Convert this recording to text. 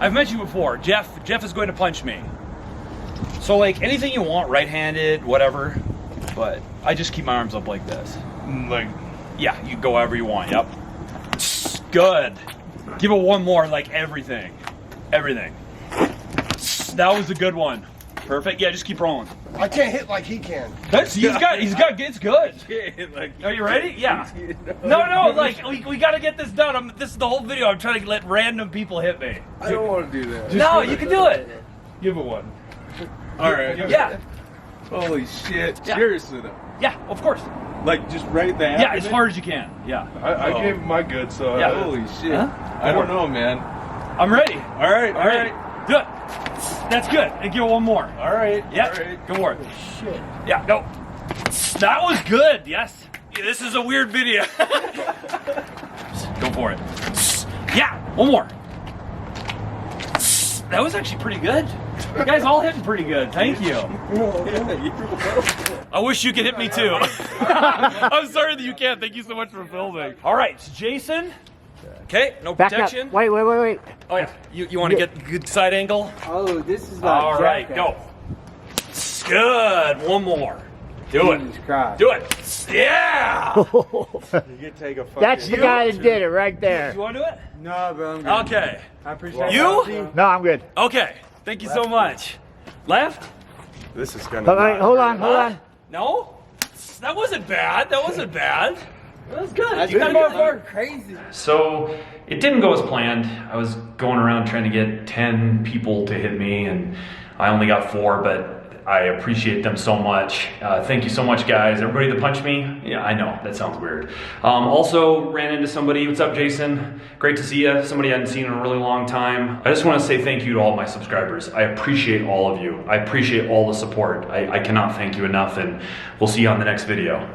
I've met you before. Jeff is going to punch me. So like anything you want, right-handed, whatever. But I just keep my arms up like this. Like, yeah, you go however you want. Yep. Good. Give it one more, like everything. Everything. That was a good one. Perfect. Yeah, just keep rolling. I can't hit like he can. He's got, it's good. Are you ready? Yeah. No, like, we gotta get this done. This is the whole video. I'm trying to let random people hit me. I don't want to do that. No, you can do it. give it one. All right. Yeah. Holy shit. Yeah. Seriously though. Yeah, of course. Like just right there. Yeah, as hard as you can. Yeah. I gave my good, so Yeah. holy shit. Huh? I don't know, man. I'm ready. All right, all Ready. right. Do it. That's good. And give it one more. All right. Yeah. All right. Go for it. Shit. Yeah, go. That was good. Yes. Yeah, this is a weird video. Go for it. Yeah, one more. That was actually pretty good. You guys all hitting pretty good. Thank you. I wish you could hit me too. I'm sorry that you can't. Thank you so much for filming. All right, so Jason. Okay, no Back up. protection. Wait. Oh yeah, you want to get a good side angle? Oh, this is All right, go. Good. One more. Do it. Jesus Christ. Do it. Yeah. You can take a fucking. That's the guy that did it right there. You want to do it? No, but I'm good. Okay. I appreciate You? No, I'm good. Okay. Thank you so much. Left? This is gonna. All right, hold on. No? That wasn't bad. That wasn't bad. That was good. That's You gotta go for it. crazy. So it didn't go as planned. I was going around trying to get 10 people to hit me, and I only got 4, but I appreciate them so much. Thank you so much, guys. Everybody that punched me, yeah, I know, that sounds weird. Also ran into somebody. What's up, Jason? Great to see you. Somebody I hadn't seen in a really long time. I just want to say thank you to all my subscribers. I appreciate all of you. I appreciate all the support. I cannot thank you enough, and we'll see you on the next video.